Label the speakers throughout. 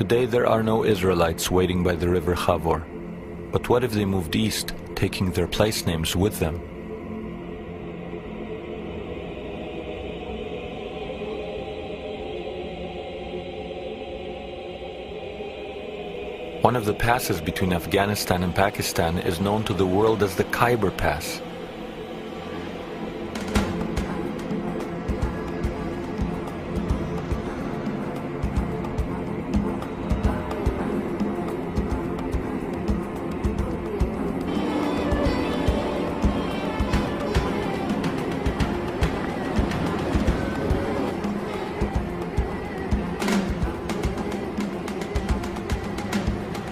Speaker 1: Today there are no Israelites waiting by the river Chavor. But what if they moved east, taking their place names with them? One of the passes between Afghanistan and Pakistan is known to the world as the Khyber Pass.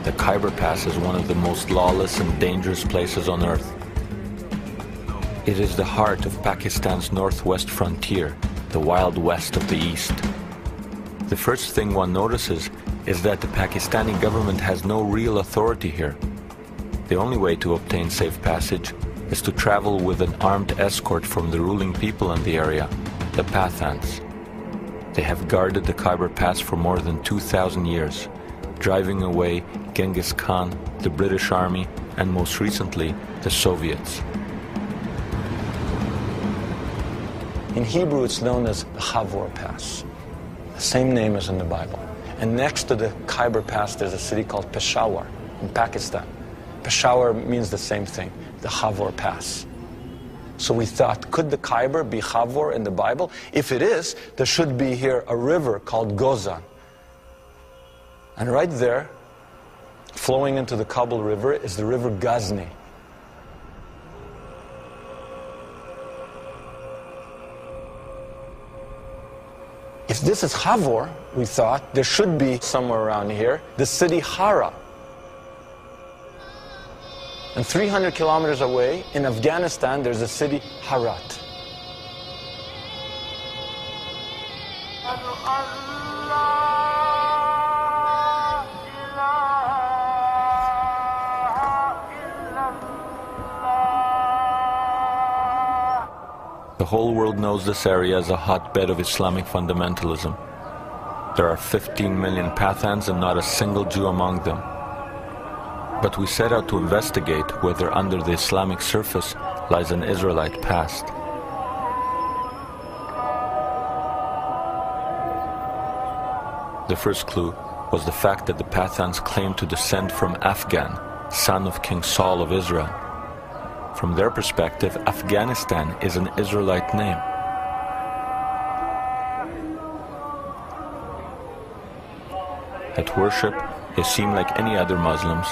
Speaker 1: The Khyber Pass is one of the most lawless and dangerous places on earth. It is the heart of Pakistan's northwest frontier, the Wild West of the East. The first thing one notices is that the Pakistani government has no real authority here. The only way to obtain safe passage is to travel with an armed escort from the ruling people in the area, the pathans. They have guarded the Khyber Pass for more than 2,000 years, driving away Genghis Khan, the British Army, and most recently, the Soviets.
Speaker 2: In Hebrew, it's known as the Chavor Pass, the same name as in the Bible. And next to the Khyber Pass, there's a city called Peshawar in Pakistan. Peshawar means the same thing, the Chavor Pass. So we thought, could the Khyber be Chavor in the Bible? If it is, there should be here a river called Gozan. And right there, flowing into the Kabul River, is the river Ghazni. If this is Chavor, we thought, there should be somewhere around here the city Hara. And 300 kilometers away, in Afghanistan, there's a city Herat.
Speaker 1: The whole world knows this area as a hotbed of Islamic fundamentalism. There are 15 million pathans and not a single Jew among them. But we set out to investigate whether under the Islamic surface lies an Israelite past. The first clue was the fact that the pathans claimed to descend from Afghan, son of King Saul of Israel. From their perspective, Afghanistan is an Israelite name. At worship, they seem like any other Muslims.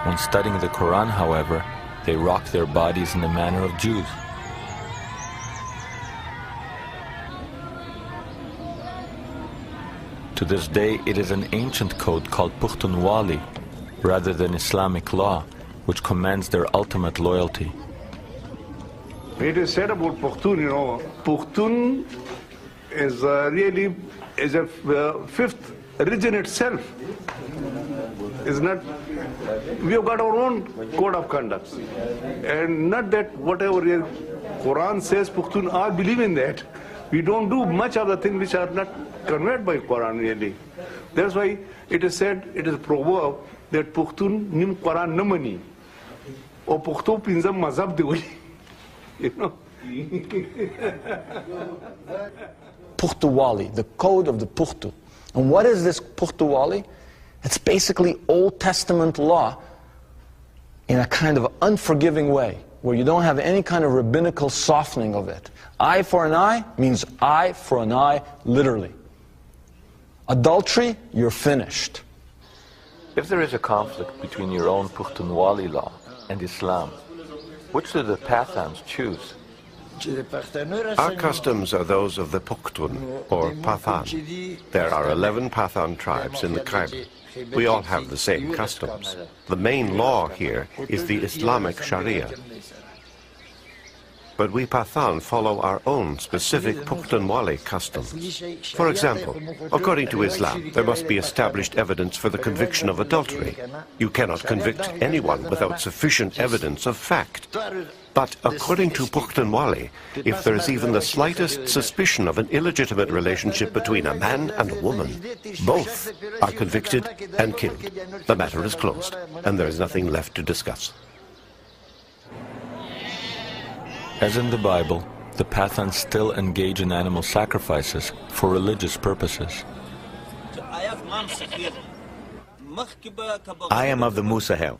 Speaker 1: When studying the Quran, however, they rock their bodies in the manner of Jews. To this day, it is an ancient code called Pashtun rather than Islamic law, which commands their ultimate loyalty.
Speaker 3: It is said about Pashtun, Pashtun is really is a fifth religion itself. Is not. We have got our own code of conduct, and not that whatever the Quran says, Pashtun all believe in that. We don't do much of the things which are not conveyed by Quran really. That's why it is said, it is a proverb that Pashtun nim Quran namani. Or Pakhto pinzam mazhab de hoyi. You know.
Speaker 2: Pukhtuwali, the code of the Pukhtu. And what is this Pukhtuwali? It's basically Old Testament law in a kind of unforgiving way, where you don't have any kind of rabbinical softening of it. Eye for an eye means eye for an eye, literally. Adultery, you're finished.
Speaker 1: If there is a conflict between your own Pukhtunwali law and Islam, which do the pathans choose?
Speaker 4: Our customs are those of the Pashtun, or Pathan. There are 11 Pathan tribes in the Khyber. We all have the same customs. The main law here is the Islamic Sharia. but we Pathan follow our own specific Pukhtunwali customs. For example, according to Islam, there must be established evidence for the conviction of adultery. You cannot convict anyone without sufficient evidence of fact. But according to Pukhtunwali, if there is even the slightest suspicion of an illegitimate relationship between a man and a woman, both are convicted and killed. The matter is closed, and there is nothing left to discuss.
Speaker 1: As in the Bible, the pathans still engage in animal sacrifices for religious purposes.
Speaker 5: I am of the Musahel,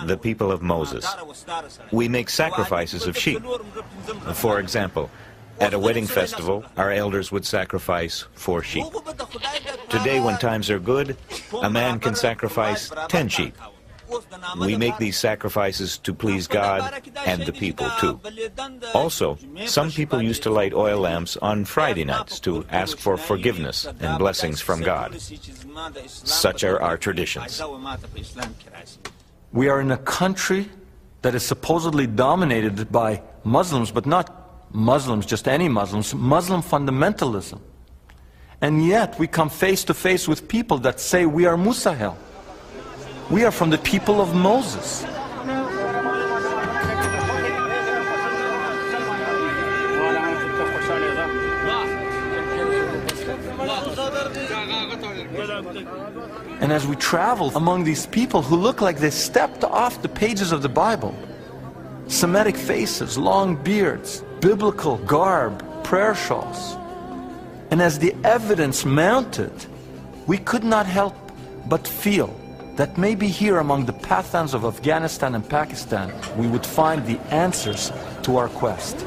Speaker 5: the people of Moses. We make sacrifices of sheep. For example, at a wedding festival, our elders would sacrifice 4 sheep. Today, when times are good, a man can sacrifice 10 sheep. We make these sacrifices to please God and the people too. Also, some people used to light oil lamps on Friday nights to ask for forgiveness and blessings from God. Such are our traditions.
Speaker 1: We are in a country that is supposedly dominated by Muslims, but not Muslims, just any Muslims, Muslim fundamentalism. And yet we come face to face with people that say we are Musahel. We are from the people of Moses. And as we travel among these people who look like they stepped off the pages of the Bible, Semitic faces, long beards, biblical garb, prayer shawls, and as the evidence mounted, we could not help but feel that maybe here among the pathans of Afghanistan and Pakistan, we would find the answers to our quest.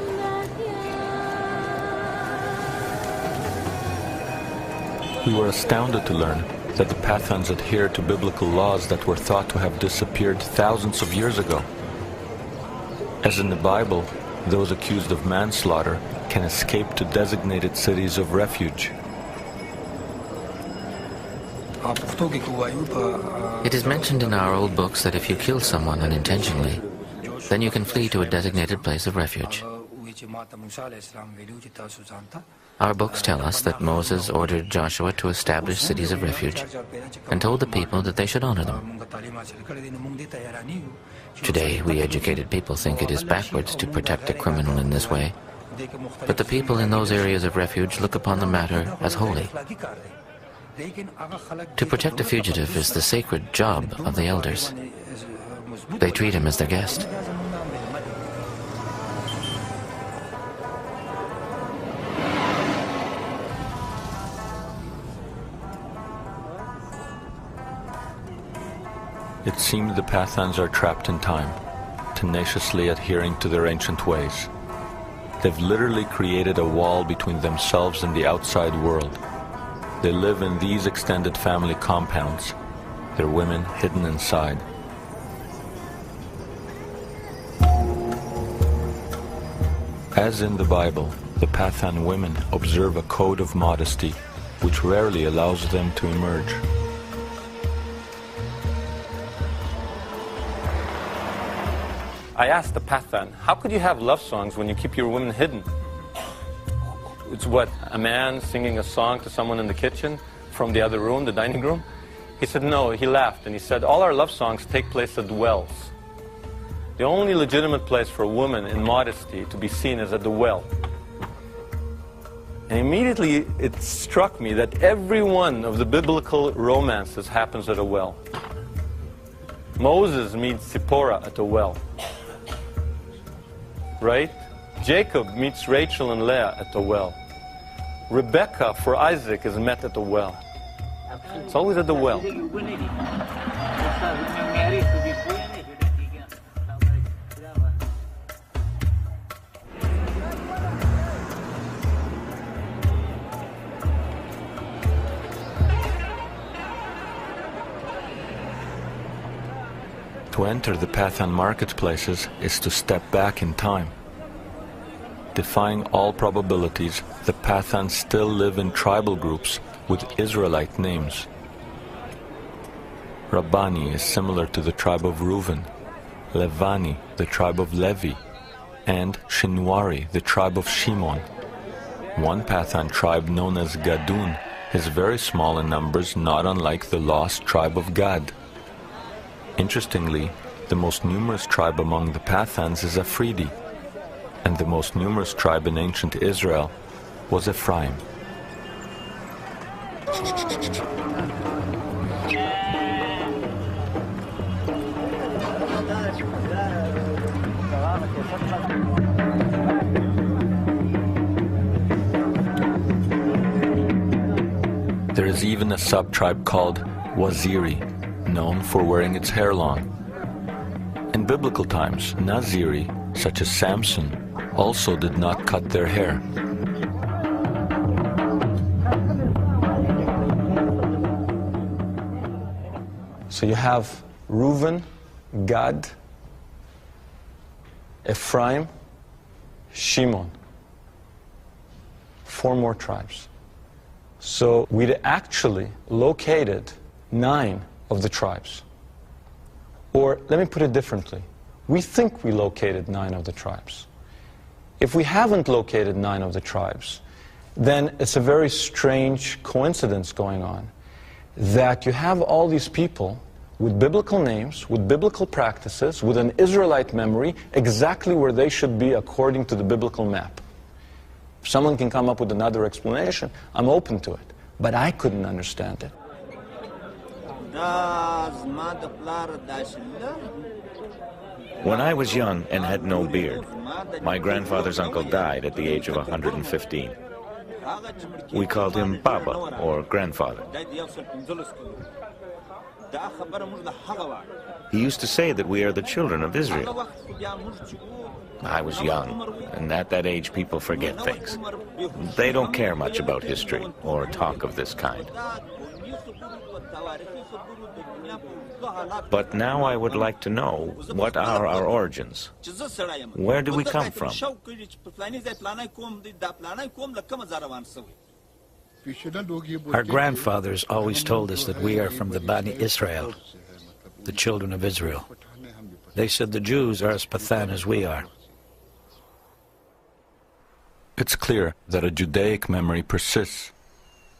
Speaker 1: We were astounded to learn that the pathans adhere to biblical laws that were thought to have disappeared thousands of years ago. As in the Bible, those accused of manslaughter can escape to designated cities of refuge.
Speaker 6: It is mentioned in our old books that if you kill someone unintentionally, then you can flee to a designated place of refuge. Our books tell us that Moses ordered Joshua to establish cities of refuge and told the people that they should honor them. Today, we educated people think it is backwards to protect a criminal in this way, but the people in those areas of refuge look upon the matter as holy. To protect a fugitive is the sacred job of the elders. They treat him as their guest.
Speaker 1: It seems the pathans are trapped in time, tenaciously adhering to their ancient ways. They've literally created a wall between themselves and the outside world. They live in these extended family compounds, their women hidden inside. As in the Bible, the Pathan women observe a code of modesty which rarely allows them to emerge.
Speaker 2: I asked the Pathan, how could you have love songs when you keep your women hidden? It's what, a man singing a song to someone in the kitchen from the other room, the dining room? He said no, he laughed and he said, all our love songs take place at wells. The only legitimate place for a woman in modesty to be seen is at the well. And immediately it struck me that every one of the biblical romances happens at a well. Moses meets Zipporah at a well. Right? Jacob meets Rachel and Leah at the well. Rebecca for Isaac is met at the well. It's always at the well.
Speaker 1: To enter the Pathan marketplaces is to step back in time. Defying all probabilities, the Pathans still live in tribal groups with Israelite names. Rabbani is similar to the tribe of Reuven, Levani, the tribe of Levi, and Shinwari, the tribe of Shimon. One Pathan tribe known as Gadun is very small in numbers, not unlike the lost tribe of Gad. Interestingly, the most numerous tribe among the Pathans is Afridi, and the most numerous tribe in ancient Israel was Ephraim. There is even a sub-tribe called Waziri, known for wearing its hair long. In biblical times, Naziri, such as Samson, also did not cut their hair.
Speaker 2: So you have Reuben, Gad, Ephraim, Shimon. 4 more tribes. So we actually located 9 of the tribes. Or let me put it differently. We think we located 9 of the tribes. If we haven't located 9 of the tribes, then it's a very strange coincidence going on, that you have all these people with biblical names, with biblical practices, with an Israelite memory, exactly where they should be according to the biblical map. If someone can come up with another explanation, I'm open to it. But I couldn't understand it.
Speaker 5: When I was young and had no beard, my grandfather's uncle died at the age of 115. We called him Baba, or grandfather. He used to say that we are the children of Israel. I was young, and at that age people forget things. They don't care much about history or talk of this kind. But now I would like to know, what are our origins? Where do we come from?
Speaker 7: Our grandfathers always told us that we are from the Bani Israel, the children of Israel. They said the Jews are as pathan as we are.
Speaker 1: It's clear that a Judaic memory persists,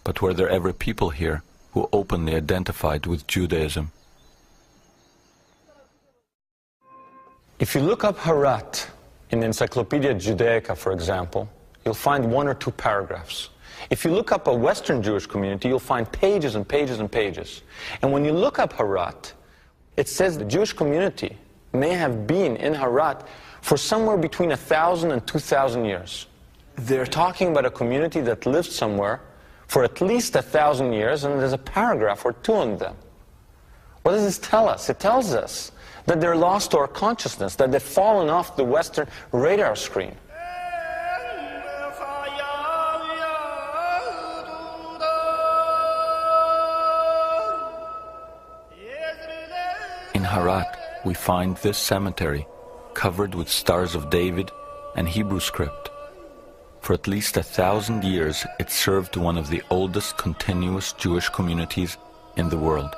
Speaker 1: but were there ever people here who openly identified with Judaism?
Speaker 2: If you look up Harat in Encyclopedia Judaica, for example, you'll find 1 or 2 paragraphs. If you look up a Western Jewish community, you'll find pages and pages and pages. And when you look up Harat, it says the Jewish community may have been in Harat for somewhere between 1,000 and 2,000 years. They're talking about a community that lived somewhere for at least 1,000 years, and there's a paragraph or 2 on them. What does this tell us? It tells us that they're lost to our consciousness, that they've fallen off the Western radar screen.
Speaker 1: In Harat, we find this cemetery covered with Stars of David and Hebrew script. For at least 1,000 years, it served one of the oldest continuous Jewish communities in the world.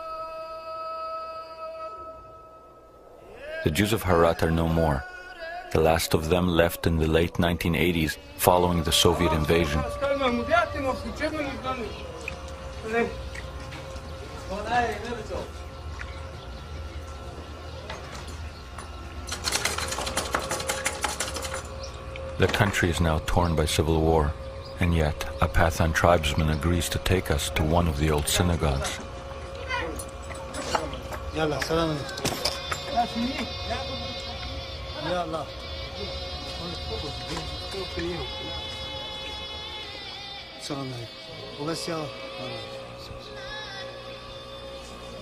Speaker 1: The Jews of Harat are no more. The last of them left in the late 1980s following the Soviet invasion. The country is now torn by civil war, and yet a Pathan tribesman agrees to take us to one of the old synagogues.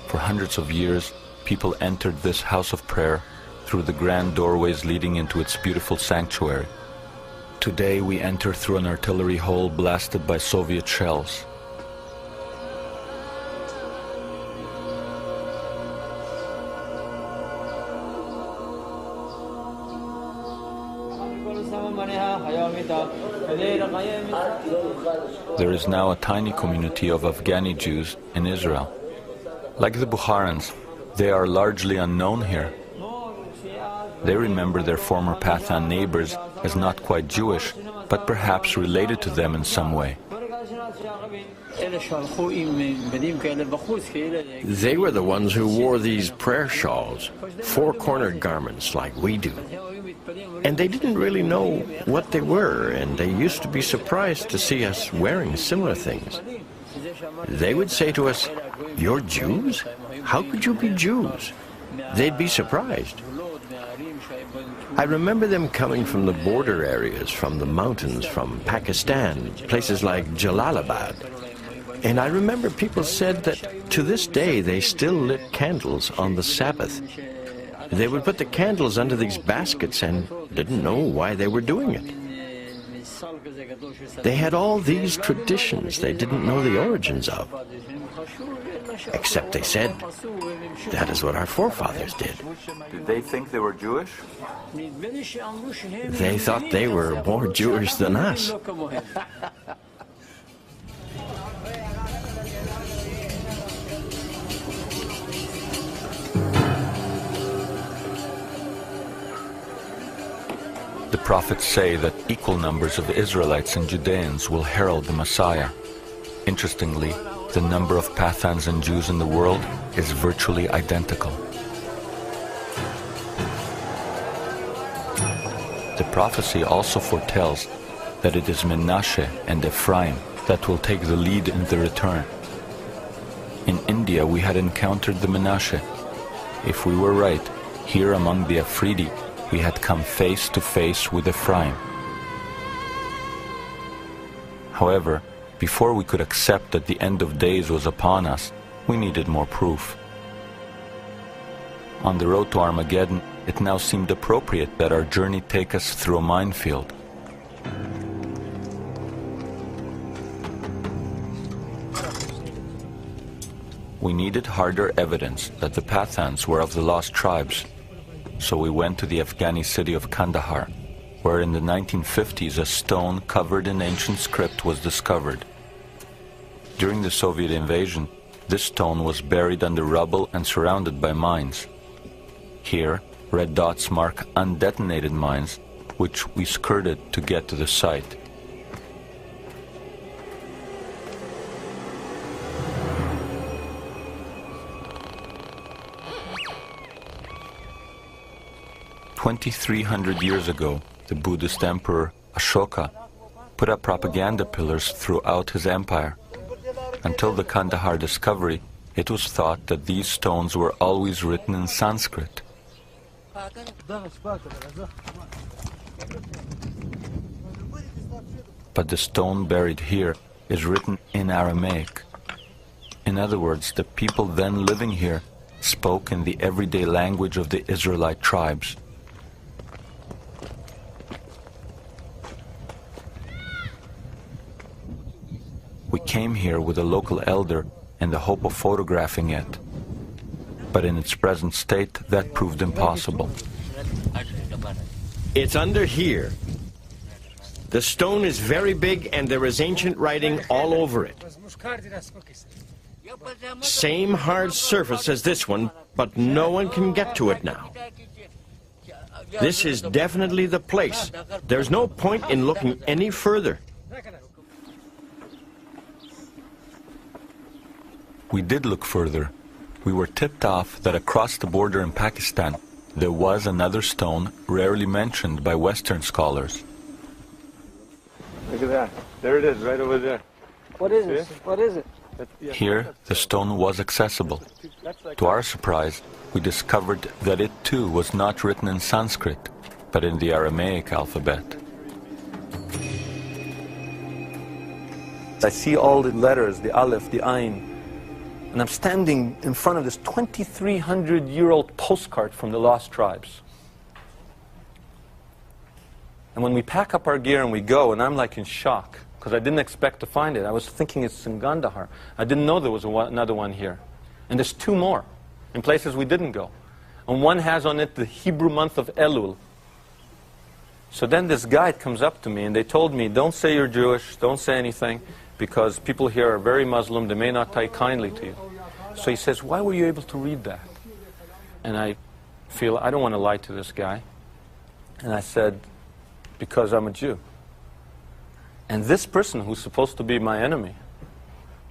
Speaker 1: For hundreds of years, people entered this house of prayer through the grand doorways leading into its beautiful sanctuary. Today we enter through an artillery hole blasted by Soviet shells. There is now a tiny community of Afghani Jews in Israel. Like the Bukharans, they are largely unknown here. They remember their former Pathan neighbors as not quite Jewish, but perhaps related to them in some way.
Speaker 8: They were the ones who wore these prayer shawls, four-cornered garments like we do. And they didn't really know what they were, and they used to be surprised to see us wearing similar things. They would say to us, "You're Jews? How could you be Jews?" They'd be surprised. I remember them coming from the border areas, from the mountains, from Pakistan, places like Jalalabad. And I remember people said that to this day they still lit candles on the Sabbath. They would put the candles under these baskets and didn't know why they were doing it. They had all these traditions they didn't know the origins of. Except they said, that is what our forefathers did.
Speaker 1: Did they think they were Jewish?
Speaker 8: They thought they were more Jewish than us.
Speaker 1: The prophets say that equal numbers of Israelites and Judeans will herald the Messiah. Interestingly, the number of Pathans and Jews in the world is virtually identical. The prophecy also foretells that it is Menashe and Ephraim that will take the lead in the return. In India, we had encountered the Menashe. If we were right, here among the Afridi, we had come face to face with Ephraim. However, before we could accept that the end of days was upon us, we needed more proof. On the road to Armageddon, it now seemed appropriate that our journey take us through a minefield. We needed harder evidence that the Pathans were of the lost tribes, so we went to the Afghani city of Kandahar, where in the 1950s a stone covered in ancient script was discovered. During the Soviet invasion, this stone was buried under rubble and surrounded by mines. Here, red dots mark undetonated mines, which we skirted to get to the site. "2,300 years ago, the Buddhist emperor Ashoka put up propaganda pillars throughout his empire. Until the Kandahar discovery, it was thought that these stones were always written in Sanskrit. But the stone buried here is written in Aramaic. In other words, the people then living here spoke in the everyday language of the Israelite tribes. We came here with a local elder in the hope of photographing it, but in its present state that proved impossible.
Speaker 8: It's under here. The stone is very big and there is ancient writing all over it. Same hard surface as this one, but no one can get to it now. This is definitely the place. There's no point in looking any further.
Speaker 1: We did look further. We were tipped off that across the border in Pakistan, there was another stone rarely mentioned by Western scholars.
Speaker 2: Look at that. There it is, right over there.
Speaker 9: What is it? What is it?
Speaker 1: Here, the stone was accessible. To our surprise, we discovered that it too was not written in Sanskrit, but in the Aramaic alphabet.
Speaker 2: I see all the letters, the Aleph, the Ain, and I'm standing in front of this 2,300-year-old postcard from the lost tribes. And when we pack up our gear and we go, and I'm like in shock, because I didn't expect to find it. I was thinking it's in Kandahar. I didn't know there was another one here. And there's two more in places we didn't go. And one has on it the Hebrew month of Elul. So then this guide comes up to me and they told me, don't say you're Jewish, don't say anything, because people here are very Muslim, they may not take kindly to you. So he says, why were you able to read that? And I feel, I don't want to lie to this guy. And I said, because I'm a Jew. And this person, who's supposed to be my enemy,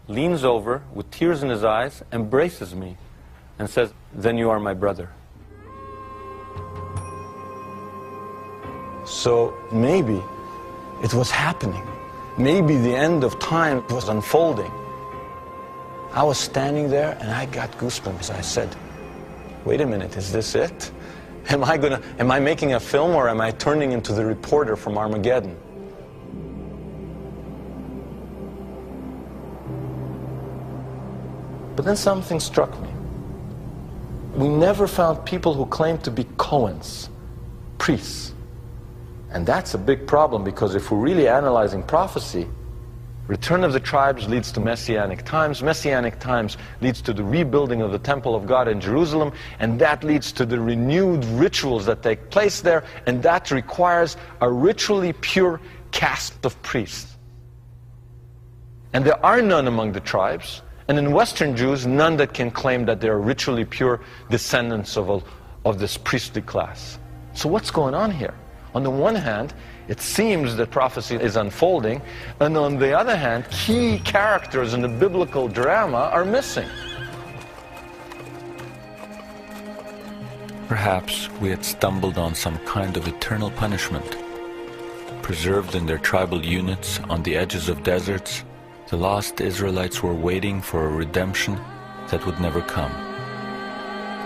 Speaker 2: leans over with tears in his eyes, embraces me, and says, then you are my brother. So maybe it was happening. Maybe the end of time was unfolding. I was standing there and I got goosebumps. I said, wait a minute, is this it? Am I making a film, or am I turning into the reporter from Armageddon? But then something struck me. We never found people who claimed to be Cohens, priests. And that's a big problem, because if we're really analyzing prophecy, return of the tribes leads to Messianic times leads to the rebuilding of the temple of God in Jerusalem, and that leads to the renewed rituals that take place there, and that requires a ritually pure caste of priests. And there are none among the tribes, and in Western Jews, none that can claim that they are ritually pure descendants of this priestly class. So what's going on here? On the one hand, it seems that prophecy is unfolding, and on the other hand, key characters in the biblical drama are missing.
Speaker 1: Perhaps we had stumbled on some kind of eternal punishment. Preserved in their tribal units on the edges of deserts, the lost Israelites were waiting for a redemption that would never come.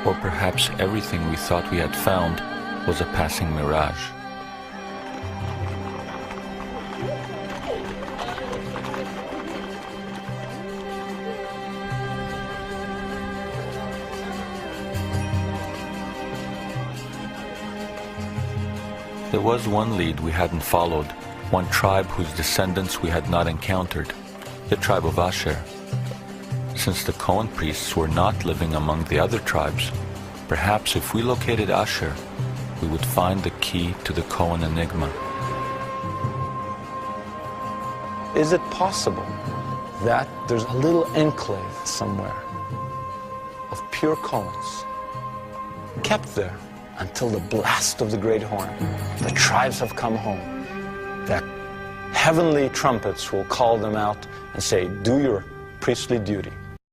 Speaker 1: Or perhaps everything we thought we had found was a passing mirage. There was one lead we hadn't followed, one tribe whose descendants we had not encountered, the tribe of Asher. Since the Cohen priests were not living among the other tribes, perhaps if we located Asher, we would find the key to the Cohen enigma.
Speaker 2: Is it possible that there's a little enclave somewhere of pure Cohens, kept there until the blast of the great horn? The tribes have come home. That heavenly trumpets will call them out and say, do your priestly duty.